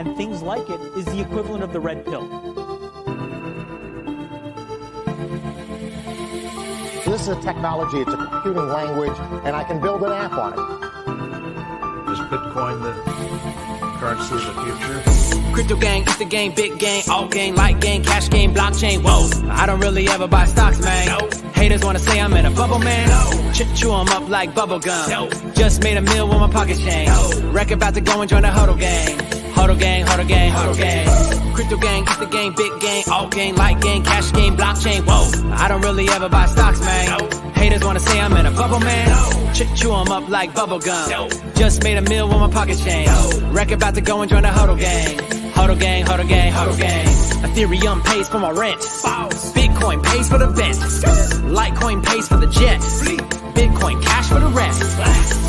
and things like it is the equivalent of the red pill. This is a technology, it's a computing language, and I can build an app on it. Is Bitcoin the currency of the future? Crypto gang, it's the game, big gang, all gang, light gang, cash game, blockchain, whoa. I don't really ever buy stocks, man. No. Haters wanna say I'm in a bubble, man. No. Chew them up like bubble gum. No. Just made a meal with my pocket change. No. Wreck about to go and join the HODL gang. HODL gang, HODL gang, HODL gang. Crypto gang, it's the game, big gang, all gang, light gang, cash game, blockchain, whoa. I don't really ever buy stocks, man. No. Haters wanna say I'm in a bubble, man. No. Chew them up like bubble gum. No. Just made a meal with my pocket change. No. Wreck about to go and join the HODL gang. HODL gang, HODL gang, HODL gang. Ethereum pays for my rent. Bitcoin pays for the vent. Litecoin pays for the jet. Bitcoin cash for the rest.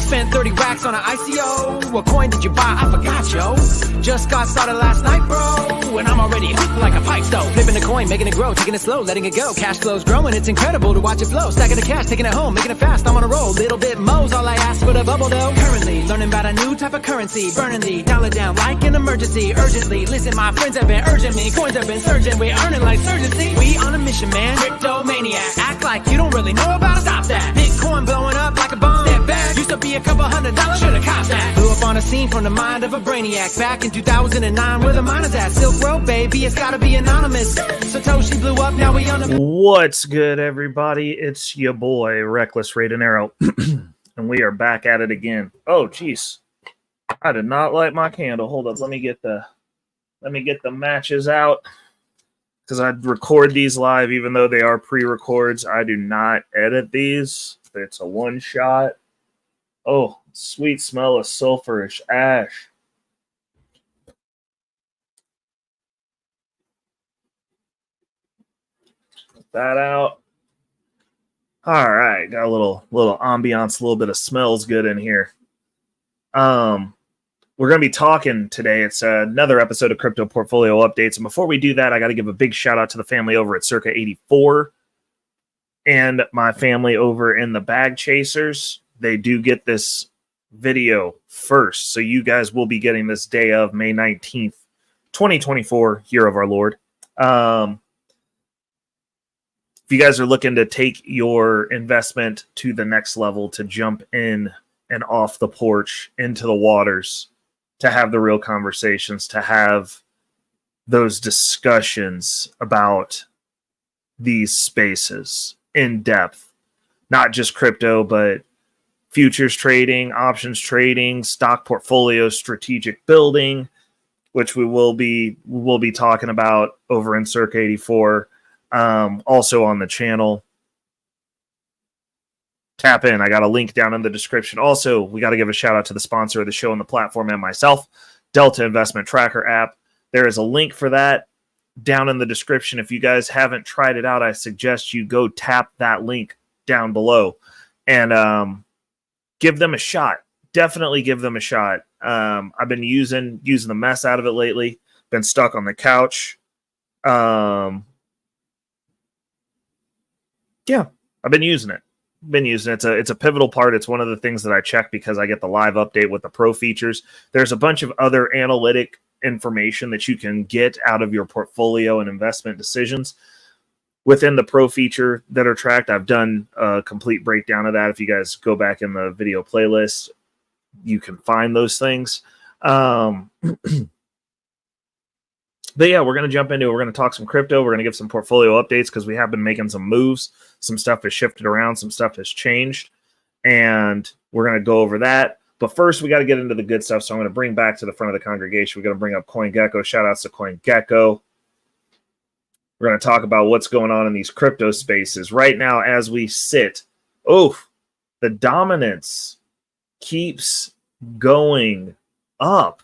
Spent 30 racks on an ICO. What coin did you buy? I forgot, yo. Just got started last night, bro. And I'm already hooked like a pipe stove. Flipping the coin, making it grow, taking it slow, letting it go. Cash flow's growing, it's incredible to watch it flow. Stacking the cash, taking it home, making it fast. I'm on a roll. Little bit mo's all I ask for the bubble though. Currently, learning about a new type of currency. Burning the dollar down like an emergency. Urgently, listen, my friends have been urging me. Coins have been surging, we're earning like surgency. We on a mission, man. Crypto maniac. Act like you don't really know about it. Stop that. Bitcoin blowing up like a bomb. Step back. Used to be a couple $100. Should've copped that. Blew up on a scene from the mind of a brainiac. Back in 2009, where the miners at. Silk Road, baby, it's gotta be anonymous. Satoshi blew up, now we on the... What's good, everybody? It's your boy, Reckless Raiden Arrow. And we are back at it again. Oh, jeez. I did not light my candle. Hold up, let me get the matches out. Because I record these live, even though they are pre-records. I do not edit these. It's a one-shot. Oh, sweet smell of sulfurish ash. Put that out. All right, got a little ambiance, a little bit of smells good in here. We're going to be talking today. It's another episode of Crypto Portfolio Updates. And before we do that, I got to give a big shout out to the family over at Circa 84 and my family over in the Bag Chasers. They do get this video first. So you guys will be getting this day of May 19th, 2024, year of our Lord. If you guys are looking to take your investment to the next level, to jump in and off the porch into the waters, to have the real conversations, to have those discussions about these spaces in depth, not just crypto, but futures trading, options trading, stock portfolio, strategic building, which we will be talking about over in Circa 84, also on the channel. Tap in. I got a link down in the description. Also, we got to give a shout out to the sponsor of the show and the platform and myself, Delta Investment Tracker app. There is a link for that down in the description. If you guys haven't tried it out, I suggest you go tap that link down below and give them a shot. Definitely give them a shot. I've been using the mess out of it lately. Been stuck on the couch. Yeah, I've been using it. It's a pivotal part. It's one of the things that I check because I get the live update with the pro features. There's a bunch of other analytic information that you can get out of your portfolio and investment decisions within the pro feature that are tracked. I've done a complete breakdown of that. If you guys go back in the video playlist, you can find those things. But yeah, we're going to jump into it. We're going to talk some crypto. We're going to give some portfolio updates because we have been making some moves. Some stuff has shifted around. Some stuff has changed. And we're going to go over that. But first, we got to get into the good stuff. So I'm going to bring back to the front of the congregation. We're going to bring up CoinGecko. Shout outs to CoinGecko. We're going to talk about what's going on in these crypto spaces. Right now, as we sit, the dominance keeps going up.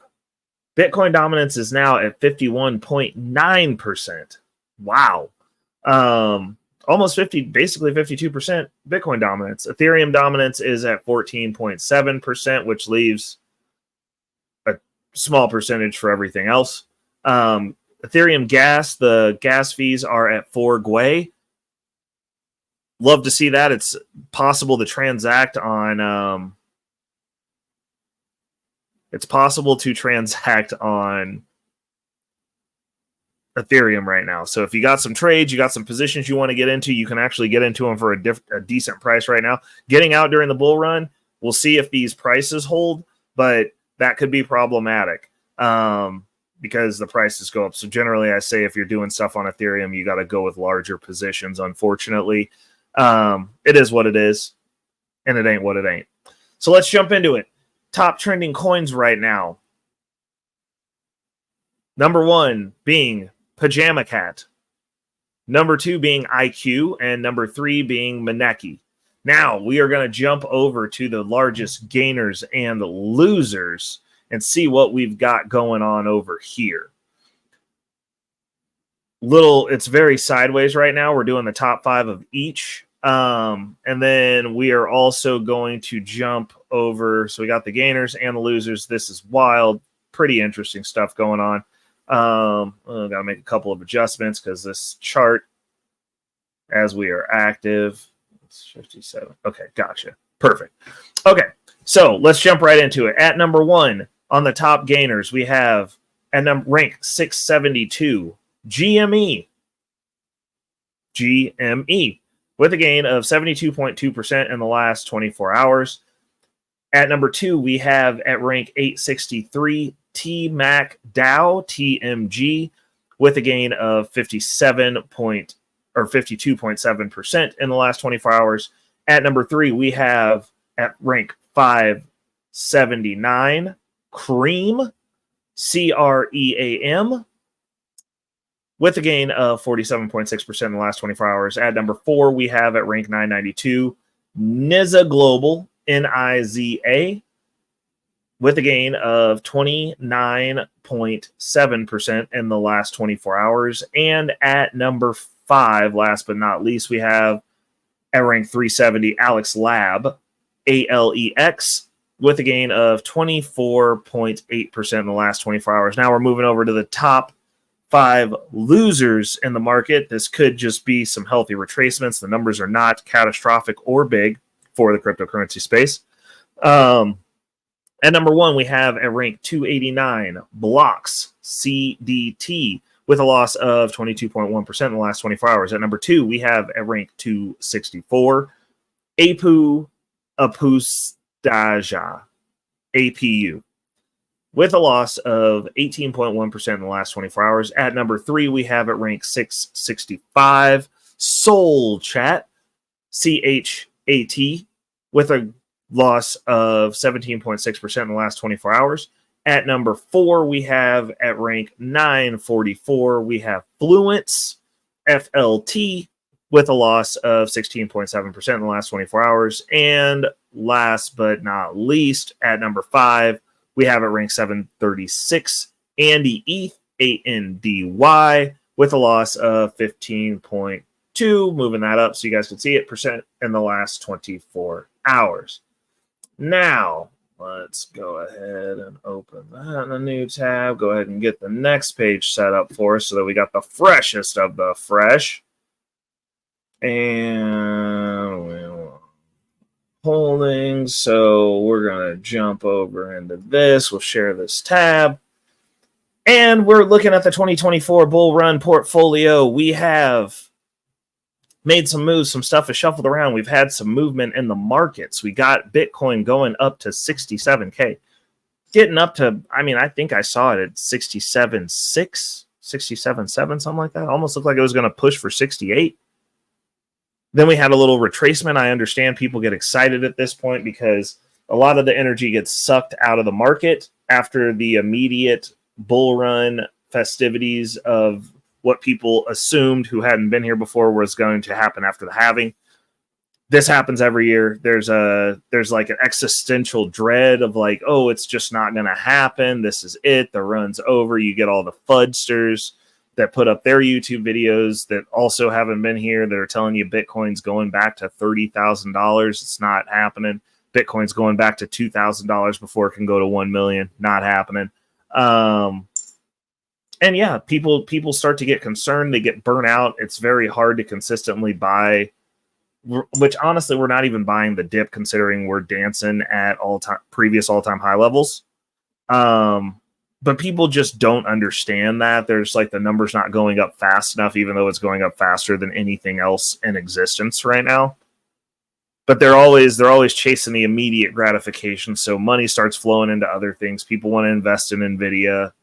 Bitcoin dominance is now at 51.9%. Wow. Almost 50, basically 52% Bitcoin dominance. Ethereum dominance is at 14.7%, which leaves a small percentage for everything else. Ethereum gas, the gas fees are at 4 Gwei. Love to see that. It's possible to transact on Ethereum right now. So if you got some trades, you got some positions you want to get into, you can actually get into them for a decent price right now. Getting out during the bull run, we'll see if these prices hold, but that could be problematic because the prices go up. So generally, I say if you're doing stuff on Ethereum, you got to go with larger positions, unfortunately. It is what it is, and it ain't what it ain't. So let's jump into it. Top trending coins right now. Number 1 being Pajama Cat. Number 2 being IQ. And number 3 being Maneki. Now, we are going to jump over to the largest gainers and losers and see what we've got going on over here. It's very sideways right now. We're doing the top 5 of each. And then we are also going to jump over. So we got the gainers and the losers. This is wild. Pretty interesting stuff going on. Got to make a couple of adjustments because this chart, as we are active, it's 57. Okay, gotcha. Perfect. Okay, so let's jump right into it. At number 1 on the top gainers, we have at rank 672, GME. GME with a gain of 72.2% in the last 24 hours. At number 2, we have at rank 863, TMAC Dow, TMG, with a gain of 52.7% in the last 24 hours. At number 3, we have at rank 579, Cream, CREAM, with a gain of 47.6% in the last 24 hours. At number 4, we have at rank 992, NIZA Global, NIZA, with a gain of 29.7% in the last 24 hours. And at number 5, last but not least, we have at rank 370, Alex Lab, ALEX, with a gain of 24.8% in the last 24 hours. Now we're moving over to the top 5 losers in the market. This could just be some healthy retracements. The numbers are not catastrophic or big for the cryptocurrency space. At number 1, we have at rank 289, Blocks, CDT, with a loss of 22.1% in the last 24 hours. At number 2, we have at rank 264, APU Apustaja, APU, with a loss of 18.1% in the last 24 hours. At number 3, we have at rank 665, Soul Chat, CHAT, with a loss of 17.6% in the last 24 hours. At number 4, we have at rank 944, we have Fluence, FLT, with a loss of 16.7% in the last 24 hours. And last but not least, at number 5, we have at rank 736, Andy ETH, ANDY, with a loss of 15.2, moving that up so you guys can see it, percent in the last 24 hours. Now, let's go ahead and open that in a new tab. Go ahead and get the next page set up for us so that we got the freshest of the fresh. And we'll holdings. So we're going to jump over into this. We'll share this tab. And we're looking at the 2024 bull run portfolio. We have made some moves, some stuff is shuffled around. We've had some movement in the markets. We got Bitcoin going up to 67K. Getting up to, I think I saw it at 67.6, 67.7, something like that. Almost looked like it was going to push for 68. Then we had a little retracement. I understand people get excited at this point because a lot of the energy gets sucked out of the market after the immediate bull run festivities of what people assumed who hadn't been here before was going to happen after the halving. This happens every year. There's like an existential dread of like, oh, it's just not going to happen. This is it. The run's over. You get all the fudsters that put up their YouTube videos that also haven't been here that are telling you Bitcoin's going back to $30,000. It's not happening. Bitcoin's going back to $2,000 before it can go to 1 million. Not happening. And yeah, people start to get concerned. They get burnt out. It's very hard to consistently buy, which honestly, we're not even buying the dip considering we're dancing at previous all-time high levels. But but people just don't understand that. There's like the numbers not going up fast enough, even though it's going up faster than anything else in existence right now. But they're always chasing the immediate gratification. So money starts flowing into other things. People want to invest in Nvidia.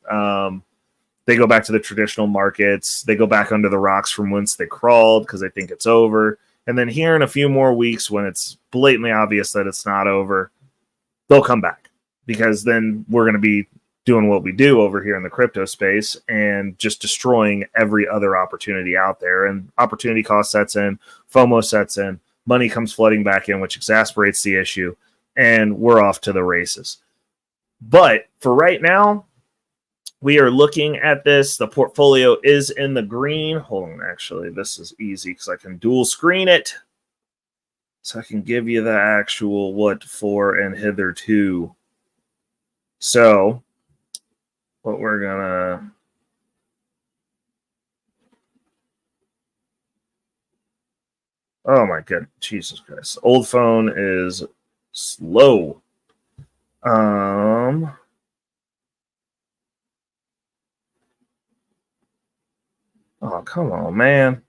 They go back to the traditional markets. They go back under the rocks from whence they crawled because they think it's over. And then here in a few more weeks, when it's blatantly obvious that it's not over, they'll come back, because then we're going to be doing what we do over here in the crypto space and just destroying every other opportunity out there. And opportunity cost sets in, FOMO sets in, money comes flooding back in, which exasperates the issue, and we're off to the races. But for right now, we are looking at this. The portfolio is in the green. Hold on, actually, this is easy because I can dual screen it. So I can give you the actual what for and hitherto. So what we're gonna... Oh my god, Jesus Christ. Old phone is slow. Oh, come on, man.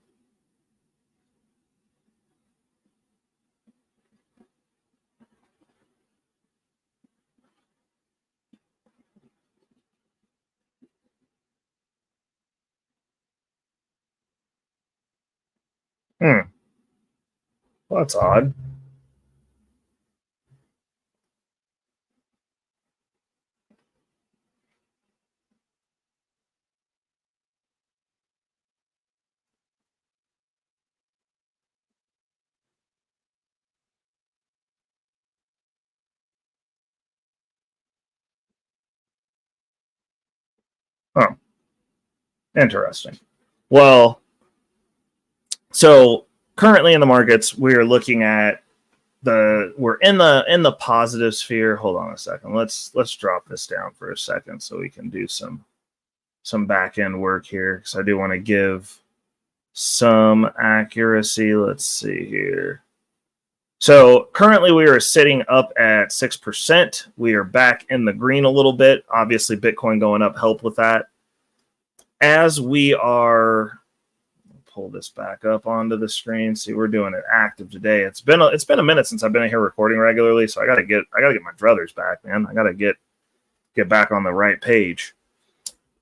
Well, that's odd. Oh, interesting. Well, so currently in the markets, we are looking at we're in the positive sphere. Hold on a second. Let's drop this down for a second so we can do some back end work here, because I do want to give some accuracy. Let's see here. So currently we are sitting up at 6%. We are back in the green a little bit. Obviously, Bitcoin going up helped with that. As we are, pull this back up onto the screen. See, we're doing it active today. It's been a minute since I've been here recording regularly, so I gotta get my druthers back, man. I gotta get back on the right page.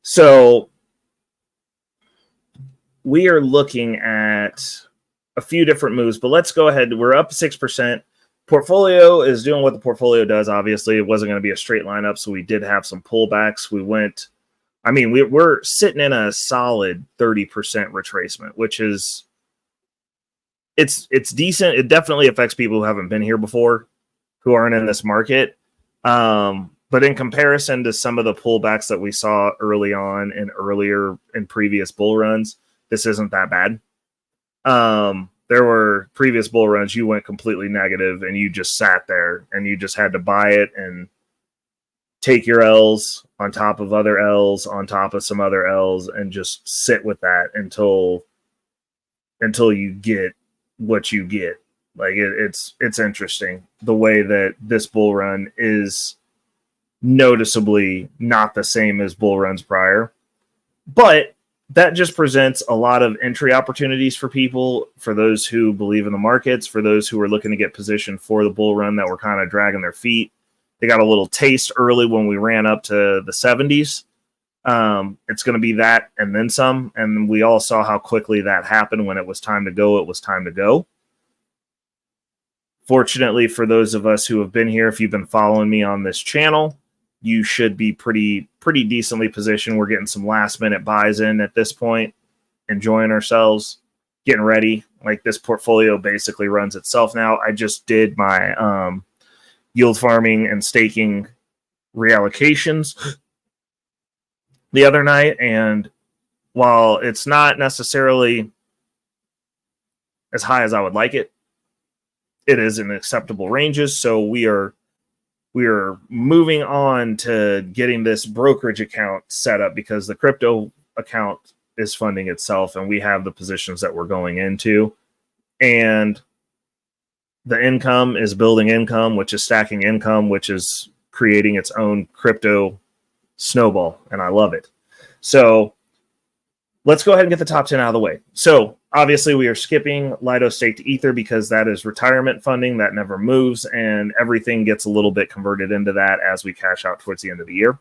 So we are looking at a few different moves, but let's go ahead. We're up 6%. Portfolio is doing what the portfolio does. Obviously, it wasn't going to be a straight line up, so we did have some pullbacks. We're sitting in a solid 30% retracement, which is it's decent. It definitely affects people who haven't been here before, who aren't in this market. But in comparison to some of the pullbacks that we saw early on and earlier in previous bull runs, this isn't that bad. There were previous bull runs you went completely negative and you just sat there and you just had to buy it and take your L's on top of other L's on top of some other L's and just sit with that until you get what you get. Like it's interesting the way that this bull run is noticeably not the same as bull runs prior, but that just presents a lot of entry opportunities for people, for those who believe in the markets, for those who are looking to get positioned for the bull run that were kind of dragging their feet. They got a little taste early when we ran up to the 70s. It's going to be that and then some. And we all saw how quickly that happened. When it was time to go, it was time to go. Fortunately, for those of us who have been here, if you've been following me on this channel, you should be pretty decently positioned. We're getting some last minute buys in at this point, enjoying ourselves, getting ready. Like, this portfolio basically runs itself now. I just did my yield farming and staking reallocations the other night, and while it's not necessarily as high as I would like it, it is in acceptable ranges. So we are moving on to getting this brokerage account set up, because the crypto account is funding itself and we have the positions that we're going into, and the income is building income, which is stacking income, which is creating its own crypto snowball, and I love it. So let's go ahead and get the top 10 out of the way. So obviously we are skipping Lido staked Ether because that is retirement funding that never moves, and everything gets a little bit converted into that as we cash out towards the end of the year.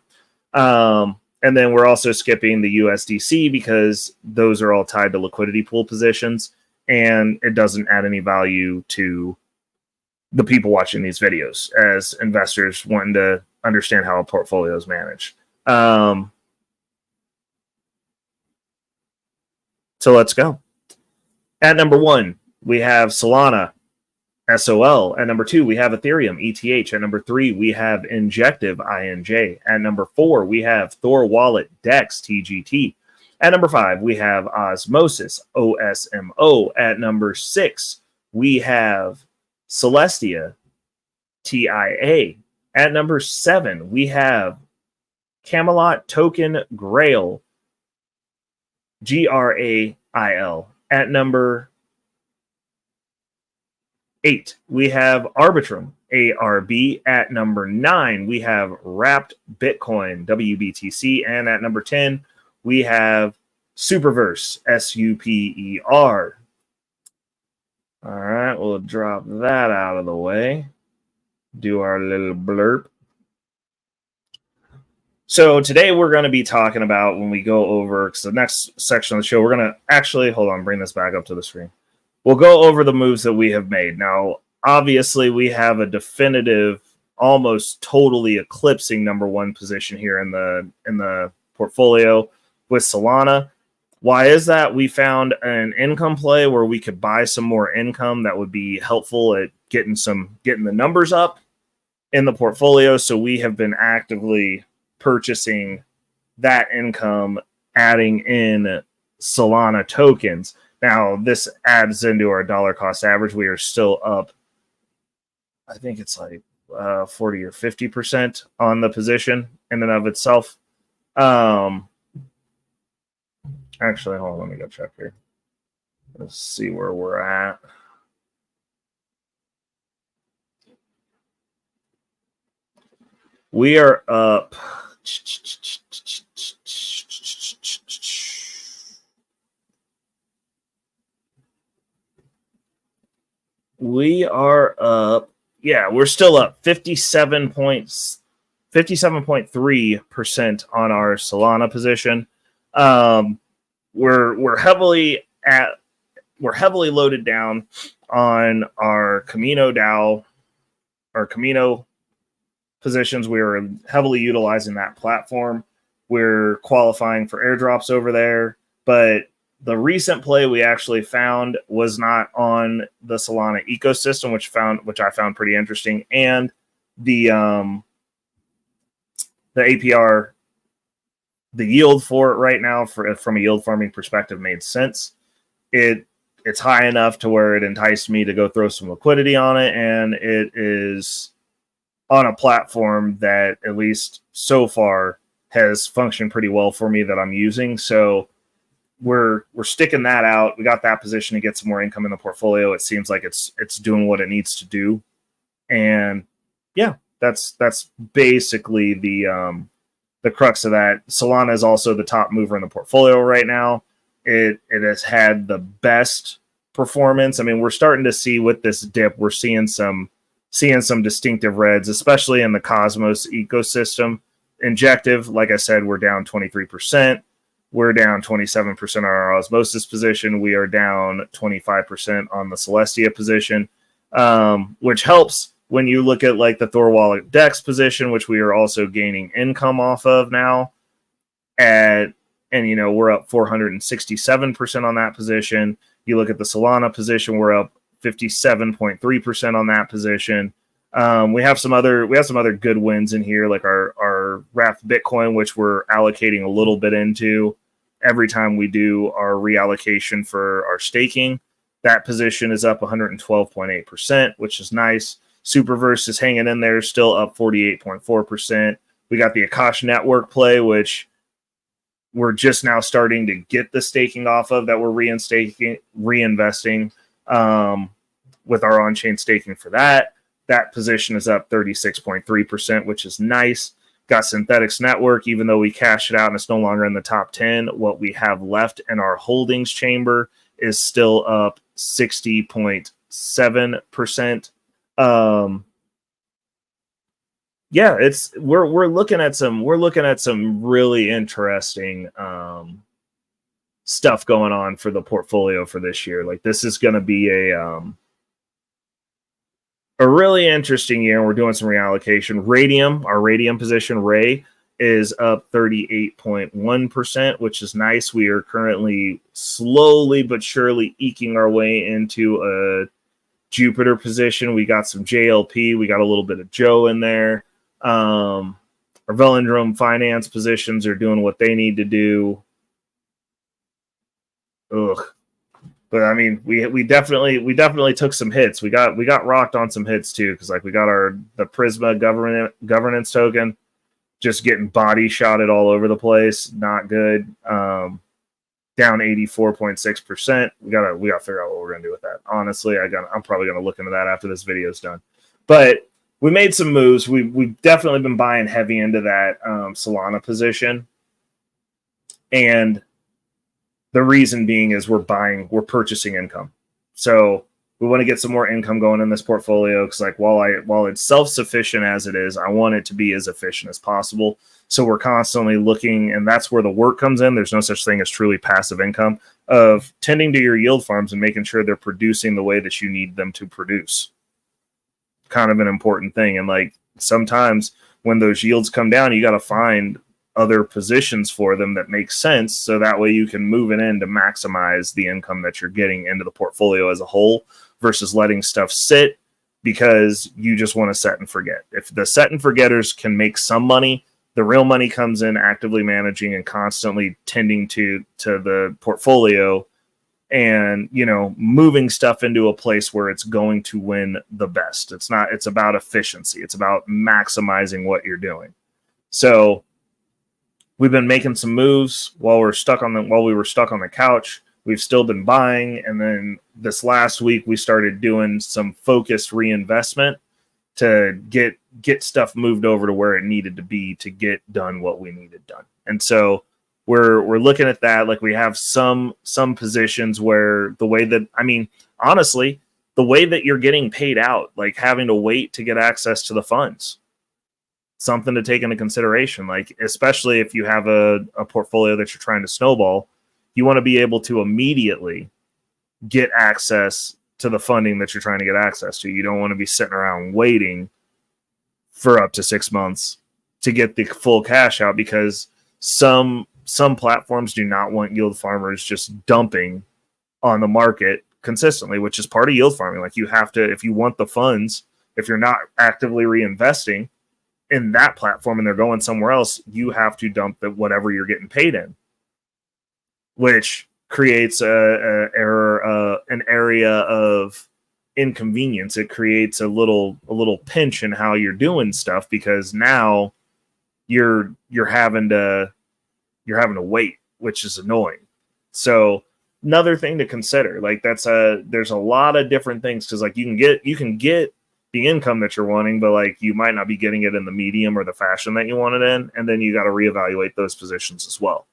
And then we're also skipping the USDC because those are all tied to liquidity pool positions, and it doesn't add any value to the people watching these videos as investors wanting to understand how a portfolio is managed. So let's go. At number 1, we have Solana, SOL. At number 2, we have Ethereum, ETH. At number 3, we have Injective, INJ. At number 4, we have Thorwallet, DEX, TGT. At number 5, we have Osmosis, OSMO. At number 6, we have Celestia, TIA. At number 7, we have Camelot Token Grail, GRAIL. At number 8, we have Arbitrum, ARB. At number 9, we have Wrapped Bitcoin, WBTC. And at number 10, we have Superverse, SUPER. All right, we'll drop that out of the way. Do our little blurb. So today we're going to be talking about, when we go over, because the next section of the show, we're going to actually, hold on, bring this back up to the screen. We'll go over the moves that we have made. Now, obviously, we have a definitive, almost totally eclipsing number 1 position here in the portfolio with Solana. Why is that? We found an income play where we could buy some more income that would be helpful at getting the numbers up in the portfolio. So we have been actively purchasing that income, adding in Solana tokens. Now, this adds into our dollar cost average. We are still up, I think it's like 40 or 50% on the position in and of itself. Actually, hold on, let me go check here. Let's see where we're at. We are up. We are up. Yeah, we're still up 57.3% on our Solana position. We're heavily loaded down on our Camino DAO, our Camino positions. We are heavily utilizing that platform. We're qualifying for airdrops over there, but the recent play we actually found was not on the Solana ecosystem, which I found pretty interesting, and the APR, the yield for it right now, from a yield farming perspective, made sense. It's high enough to where it enticed me to go throw some liquidity on it, and it is on a platform that, at least so far, has functioned pretty well for me that I'm using. So we're sticking that out. We got that position to get some more income in the portfolio. It seems like it's doing what it needs to do, and yeah, that's basically the crux of that. Solana is also the top mover in the portfolio right now. It has had the best performance. I mean, we're starting to see with this dip, we're seeing some distinctive reds, especially in the Cosmos ecosystem. Injective, like I said, we're down 23%. We're down 27% on our Osmosis position. We are down 25% on the Celestia position, which helps when you look at like the Thorwallet DEX position, which we are also gaining income off of now. And we're up 467% on that position. You look at the Solana position, we're up 57.3% on that position. We have some other good wins in here, like our Wrapped Bitcoin, which we're allocating a little bit into every time we do our reallocation for our staking. That position is up 112.8%, which is nice. Superverse is hanging in there, still up 48.4%. We got the Akash network play, which we're just now starting to get the staking off of, that we're reinvesting with our on-chain staking for that. That position is up 36.3%, which is nice. Got Synthetics Network, even though we cashed it out and it's no longer in the top 10, what we have left in our holdings chamber is still up 60.7%. Yeah, we're looking at some really interesting stuff going on for the portfolio for this year. Like, this is going to be a really interesting year. We're doing some reallocation. Radium, our Radium position, Ray, is up 38.1%, which is nice. We are currently slowly but surely eking our way into a Jupiter position. We got some JLP. We got a little bit of Joe in there. Our Velindrome Finance positions are doing what they need to do. Ugh. But I mean, we definitely took some hits. We got rocked on some hits too, because like we got the Prisma governance token just getting body shotted all over the place. Not good. Down 84.6%. We gotta figure out what we're gonna do with that. Honestly, I'm probably gonna look into that after this video's done. But we made some moves. We've definitely been buying heavy into that Solana position, and the reason being is we're purchasing income. So we want to get some more income going in this portfolio, because like while it's self-sufficient as it is, I want it to be as efficient as possible. So we're constantly looking, and that's where the work comes in. There's no such thing as truly passive income, of tending to your yield farms and making sure they're producing the way that you need them to produce. Kind of an important thing. And like sometimes when those yields come down, you got to find other positions for them that make sense, so that way you can move it in to maximize the income that you're getting into the portfolio as a whole, versus letting stuff sit because you just want to set and forget. If the set and forgetters can make some money, the real money comes in actively managing and constantly tending to the portfolio, and moving stuff into a place where it's going to win the best. It's about efficiency. It's about maximizing what you're doing. So we've been making some moves while we were stuck on the couch. We've still been buying, and then this last week we started doing some focused reinvestment to get stuff moved over to where it needed to be to get done what we needed done. And so we're looking at that. Like, we have some positions where honestly, the way that you're getting paid out, like having to wait to get access to the funds, something to take into consideration. Like, especially if you have a portfolio that you're trying to snowball, you want to be able to immediately get access to the funding that you're trying to get access to. You don't want to be sitting around waiting for up to 6 months to get the full cash out, because some platforms do not want yield farmers just dumping on the market consistently, which is part of yield farming. Like, you have to, if you want the funds, if you're not actively reinvesting in that platform and they're going somewhere else, you have to dump whatever you're getting paid in, which creates an area of inconvenience. It creates a little pinch in how you're doing stuff, because now you're having to wait, which is annoying. So another thing to consider, like, there's a lot of different things, because like you can get the income that you're wanting, but like you might not be getting it in the medium or the fashion that you want it in, and then you got to reevaluate those positions as well.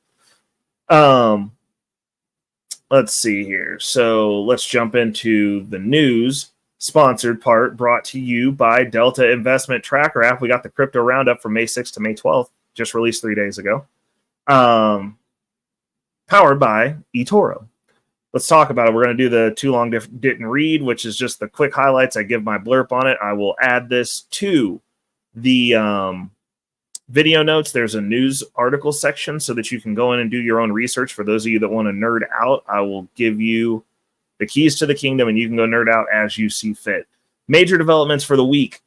Let's see here. So let's jump into the news. Sponsored part brought to you by Delta Investment Tracker app. We got the crypto roundup from May 6th to May 12th, just released 3 days ago. Powered by eToro. Let's talk about it. We're going to do the too long didn't read, which is just the quick highlights. I give my blurb on it. I will add this to the video notes. There's a news article section so that you can go in and do your own research. For those of you that want to nerd out, I will give you the keys to the kingdom, and you can go nerd out as you see fit. Major developments for the week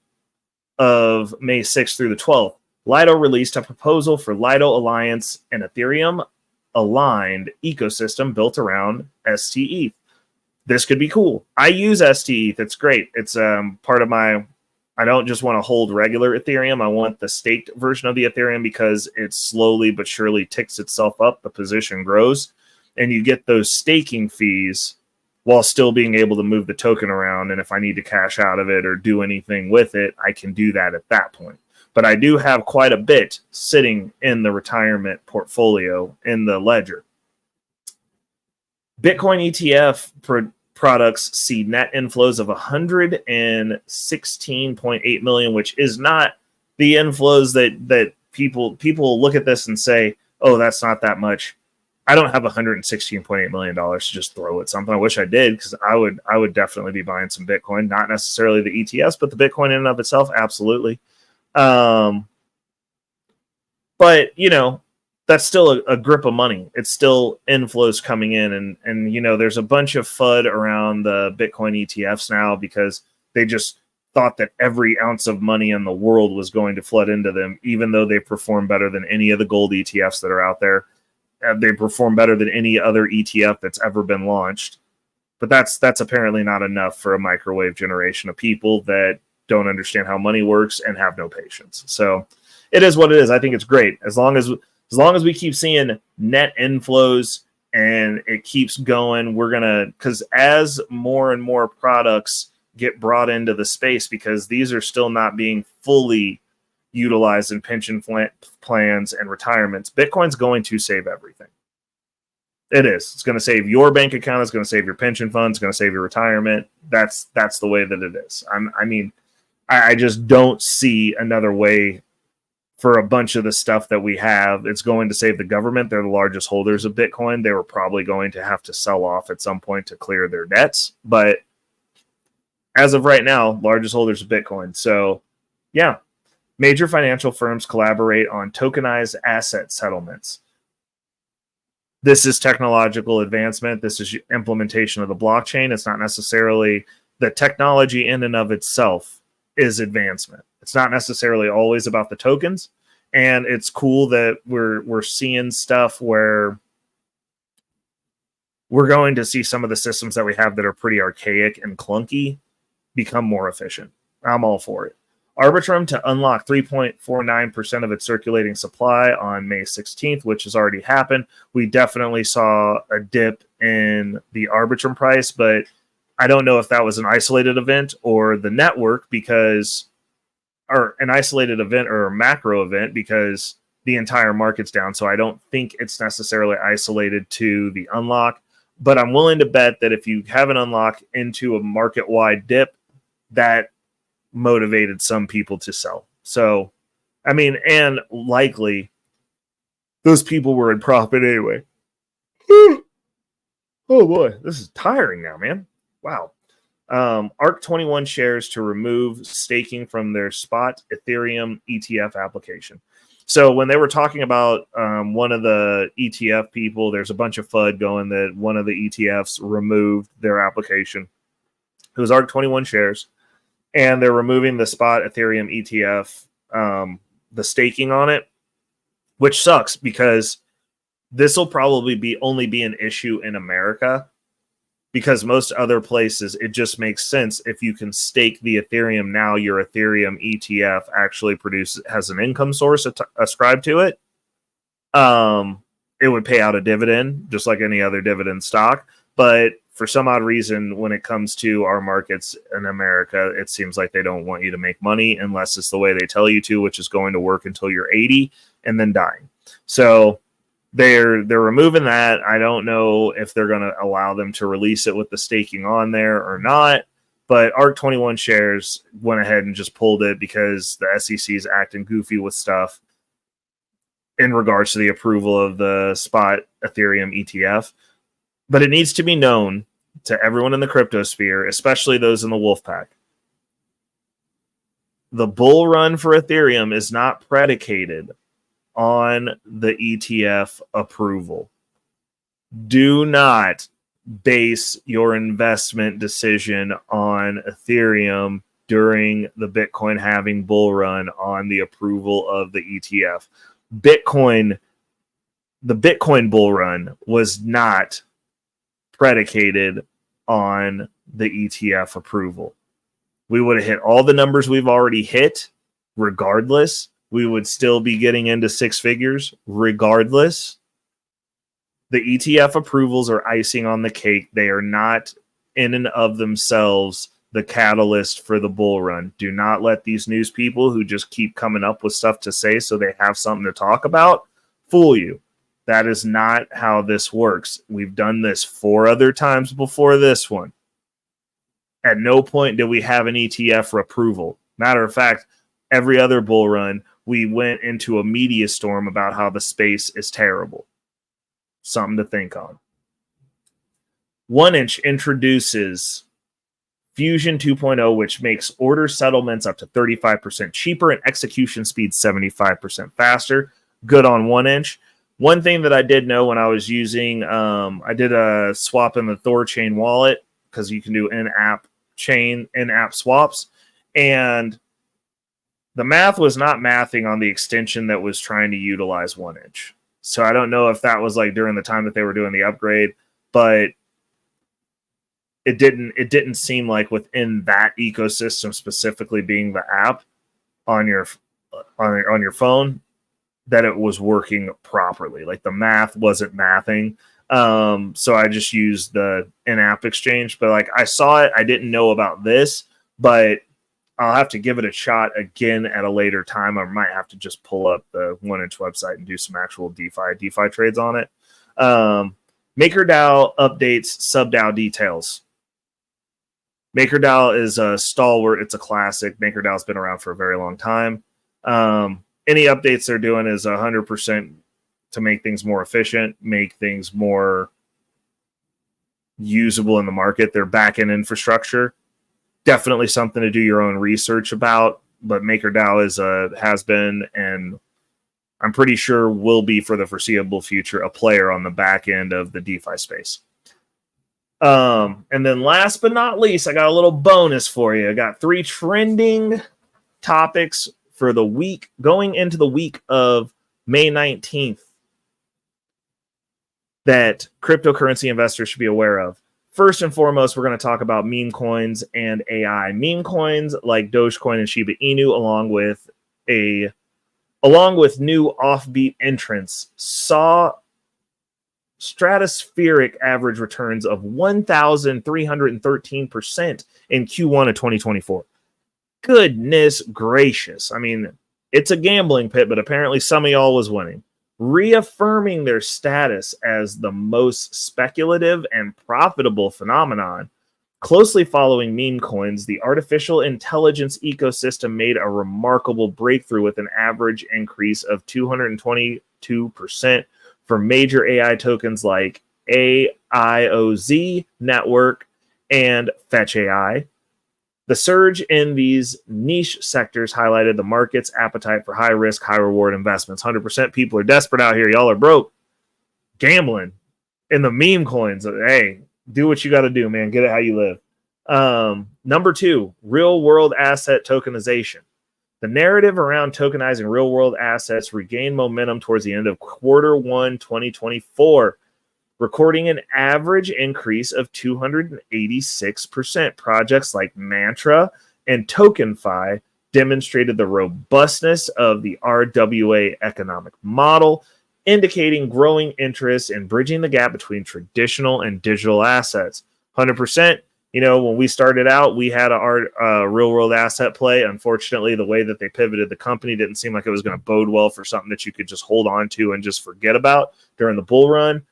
of May 6th through the 12th. Lido released a proposal for Lido Alliance, an Ethereum-aligned ecosystem built around STETH. This could be cool. I use STETH. It's great. It's part of my... I don't just want to hold regular Ethereum. I want the staked version of the Ethereum, because it slowly but surely ticks itself up. The position grows, and you get those staking fees while still being able to move the token around. And if I need to cash out of it or do anything with it, I can do that at that point. but I do have quite a bit sitting in the retirement portfolio in the ledger. Bitcoin ETF products see net inflows of 116.8 million, which is not the inflows that people look at this and say, oh, that's not that much. I don't have $116.8 million to just throw at something. I wish I did, because I would definitely be buying some Bitcoin, not necessarily the ETFs, but the Bitcoin in and of itself, absolutely. But that's still a grip of money. It's still inflows coming in, and there's a bunch of FUD around the Bitcoin ETFs now because they just thought that every ounce of money in the world was going to flood into them, even though they perform better than any of the gold ETFs that are out there. They perform better than any other ETF that's ever been launched. But that's apparently not enough for a microwave generation of people that don't understand how money works and have no patience. So it is what it is. I think it's great. As long as we keep seeing net inflows and it keeps going, because as more and more products get brought into the space, because these are still not being fully utilized in pension plans and retirements, Bitcoin's going to save everything. It is. It's going to save your bank account. It's going to save your pension fund. It's going to save your retirement. That's the way that it is. I just don't see another way for a bunch of the stuff that we have. It's going to save the government. They're the largest holders of Bitcoin. They were probably going to have to sell off at some point to clear their debts. But as of right now, largest holders of Bitcoin. So, yeah. Major financial firms collaborate on tokenized asset settlements. This is technological advancement. This is implementation of the blockchain. It's not necessarily the technology in and of itself is advancement. It's not necessarily always about the tokens. And it's cool that we're seeing stuff where we're going to see some of the systems that we have that are pretty archaic and clunky become more efficient. I'm all for it. Arbitrum to unlock 3.49% of its circulating supply on May 16th, which has already happened. We definitely saw a dip in the Arbitrum price, but I don't know if that was an isolated event or the network, or an isolated event or a macro event, because the entire market's down. So I don't think it's necessarily isolated to the unlock, but I'm willing to bet that if you have an unlock into a market-wide dip, that motivated some people to sell. So, and likely those people were in profit anyway. Oh boy, this is tiring now, man. Wow. ARC21 shares to remove staking from their spot Ethereum ETF application. So when they were talking about one of the ETF people, there's a bunch of FUD going that one of the ETFs removed their application. It was ARC21 shares. And they're removing the spot Ethereum ETF, the staking on it, which sucks because this will probably only be an issue in America, because most other places it just makes sense. If you can stake the Ethereum now, your Ethereum ETF actually has an income source ascribed to it. It would pay out a dividend just like any other dividend stock, but for some odd reason, when it comes to our markets in America, it seems like they don't want you to make money unless it's the way they tell you to, which is going to work until you're 80 and then dying. So they're removing that. I don't know if they're going to allow them to release it with the staking on there or not, but ARC21 shares went ahead and just pulled it because the SEC is acting goofy with stuff in regards to the approval of the spot Ethereum ETF. But it needs to be known to everyone in the crypto sphere, especially those in the wolf pack. The bull run for Ethereum is not predicated on the ETF approval. Do not base your investment decision on Ethereum during the Bitcoin halving bull run on the approval of the ETF. The Bitcoin bull run was not predicated on the ETF approval. We would have hit all the numbers we've already hit regardless. We would still be getting into six figures regardless. The ETF approvals are icing on the cake. They are not in and of themselves the catalyst for the bull run. Do not let these news people who just keep coming up with stuff to say so they have something to talk about fool you. That is not how this works. We've done this 4 other times before this one. At no point did we have an ETF approval. Matter of fact, every other bull run, we went into a media storm about how the space is terrible. Something to think on. 1inch introduces Fusion 2.0, which makes order settlements up to 35% cheaper and execution speed 75% faster. Good on 1inch. One thing that I did know when I was using, I did a swap in the Thorchain wallet because you can do in-app swaps, and the math was not mathing on the extension that was trying to utilize 1inch. So I don't know if that was like during the time that they were doing the upgrade, but it didn't seem like within that ecosystem, specifically being the app on your phone, that it was working properly. Like the math wasn't mathing. So I just used the in-app exchange, but like I saw it, I didn't know about this, but I'll have to give it a shot again at a later time. I might have to just pull up the 1inch website and do some actual DeFi trades on it. MakerDAO updates SubDAO details. MakerDAO is a stalwart. It's a classic. MakerDAO's been around for a very long time. Any updates they're doing is 100% to make things more efficient, make things more usable in the market. Their back-end infrastructure, definitely something to do your own research about, but MakerDAO has been, and I'm pretty sure will be for the foreseeable future, a player on the back end of the DeFi space. And then last but not least, I got a little bonus for you. I got 3 trending topics for the week, going into the week of May 19th, that cryptocurrency investors should be aware of. First and foremost, we're going to talk about meme coins and AI. Meme coins like Dogecoin and Shiba Inu, along with new offbeat entrants, saw stratospheric average returns of 1,313% in Q1 of 2024. Goodness gracious. I mean, it's a gambling pit, but apparently some of y'all was winning, reaffirming their status as the most speculative and profitable phenomenon. Closely following meme coins, the artificial intelligence ecosystem made a remarkable breakthrough with an average increase of 222% for major AI tokens like AIOZ Network and Fetch AI. The surge in these niche sectors highlighted the market's appetite for high-risk, high-reward investments. 100% people are desperate out here. Y'all are broke. Gambling in the meme coins. Hey, do what you got to do, man. Get it how you live. Number 2, real-world asset tokenization. The narrative around tokenizing real-world assets regained momentum towards the end of Q1 2024, recording an average increase of 286%. Projects like Mantra and TokenFi demonstrated the robustness of the RWA economic model, indicating growing interest in bridging the gap between traditional and digital assets. 100%. You know, when we started out, we had a real-world asset play. Unfortunately, the way that they pivoted the company didn't seem like it was going to bode well for something that you could just hold on to and just forget about during the bull run.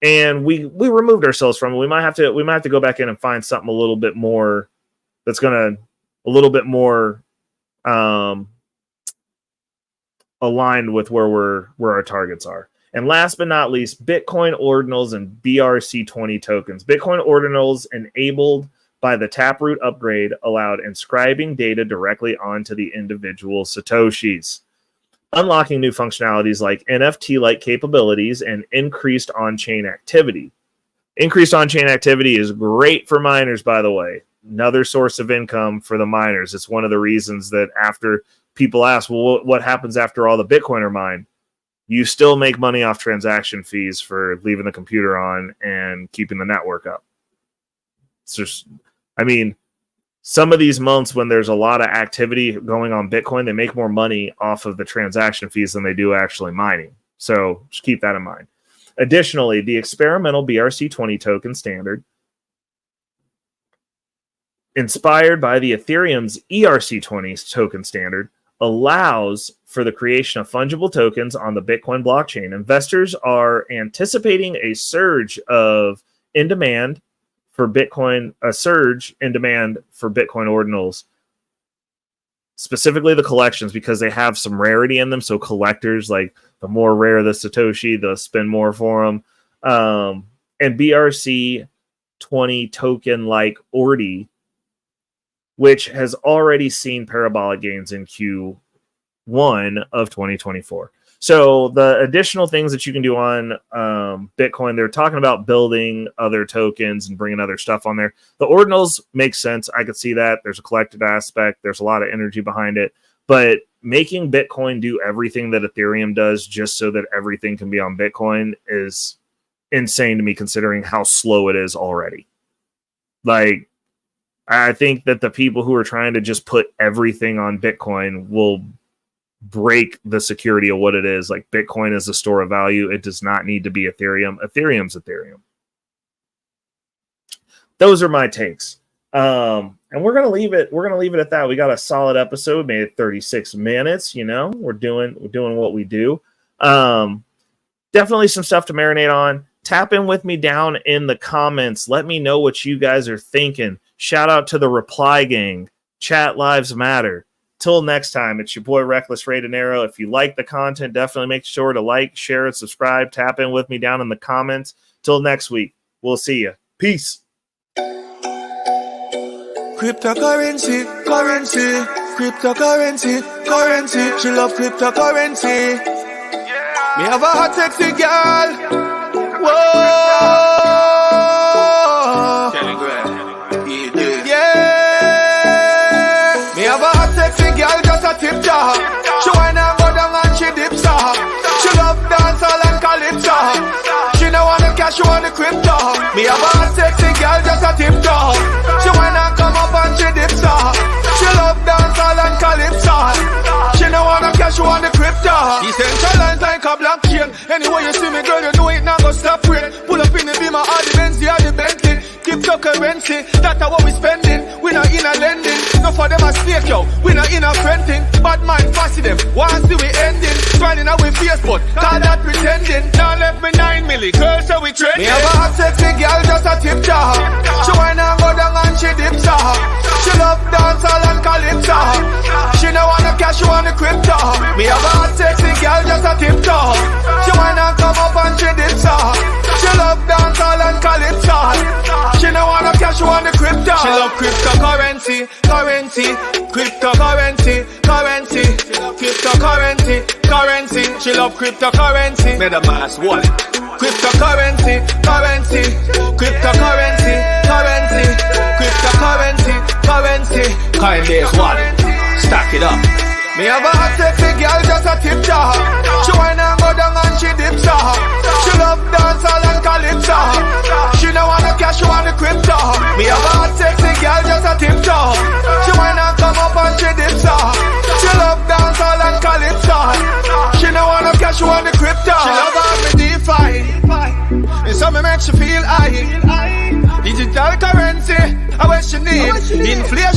And we removed ourselves from it. We might have to go back in and find something a little bit more that's going to a little bit more aligned with where our targets are. And last but not least, Bitcoin ordinals and BRC20 tokens. Bitcoin ordinals enabled by the Taproot upgrade allowed inscribing data directly onto the individual Satoshis, unlocking new functionalities like NFT-like capabilities and increased on-chain activity. Increased on-chain activity is great for miners, by the way. Another source of income for the miners. It's one of the reasons that after people ask, well, what happens after all the Bitcoin are mined? You still make money off transaction fees for leaving the computer on and keeping the network up. It's just, I mean, some of these months when there's a lot of activity going on Bitcoin, they make more money off of the transaction fees than they do actually mining. So just keep that in mind. Additionally, the experimental BRC20 token standard inspired by the Ethereum's ERC20 token standard, allows for the creation of fungible tokens on the Bitcoin blockchain. Investors are anticipating a surge in demand for Bitcoin ordinals, specifically the collections, because they have some rarity in them. So collectors, like the more rare the Satoshi, they'll spend more for them. And BRC20 token like Ordi, which has already seen parabolic gains in Q1 of 2024. So the additional things that you can do on Bitcoin, they're talking about building other tokens and bringing other stuff on there. The ordinals make sense. I could see that. There's a collected aspect. There's a lot of energy behind it. But making Bitcoin do everything that Ethereum does just so that everything can be on Bitcoin is insane to me, considering how slow it is already. Like, I think that the people who are trying to just put everything on Bitcoin will break the security of what it is. Like, Bitcoin is a store of value. It does not need to be Ethereum. Ethereum's Ethereum. Those are my takes. And we're gonna leave it at that. We got a solid episode, made it 36 minutes. You know, we're doing what we do. Definitely some stuff to marinate on. Tap in with me down in the comments. Let me know what you guys are thinking. Shout out to the Reply Gang. Chat lives matter. Till next time, it's your boy Reckless Ray De Niro. If you like the content, definitely make sure to like, share, and subscribe. Tap in with me down in the comments. Till next week, we'll see you. Peace. Cryptocurrency, currency. She love cryptocurrency. Me have a hot sexy girl. Whoa. Me have a hot sexy girl, just a tip jar. She wanna go down and she dips her. She love dancehall and calypso. She no wanna cash, she wanna crypto. Me have a hot sexy girl, just a tip jar. She wanna come up and she dips her. She love dancehall and calypso. She no wanna cash, she wanna crypto. Decentralized like a blockchain. Anyway you see me, girl, you know it not go stop rain. Pull up in the Beamer, all the Benz, the Bentley. Cryptocurrency, that's what we spending. We not in a lending. No for them a snake, yo. We not in a renting. Bad mind fussy them. Once see we ending. Grinding out with Facebook. Call that pretending. Now left me 9 milli. Girl, so we trending. Me have a hot sexy girl, just a tip jar. She wanna go down and she dips her. She love dancehall and calypso. She no wanna cash, she wanna crypto. Me have a hot sexy girl, just a tip jar. She wanna come up and she dips her. She love dancehall and calypso. She no wanna cash, she wanna crypto. She love cryptocurrency, cryptocurrency. She love cryptocurrency. Metamask wallet. Cryptocurrency. Coinbase wallet. Stack it up. Me have a hot sexy girl, just a tip jar. She wanna go down and she dips her. She love dancehall and calypso. She no wanna cash, she wanna crypto. Me have a hot sexy girl, just a tip jar. She wanna come up and she dips her. She love dancehall and calypso. She no wanna cash, she wanna crypto. She love all me DeFi. And some me make she feel high. Digital currency, I wish she need. Inflation.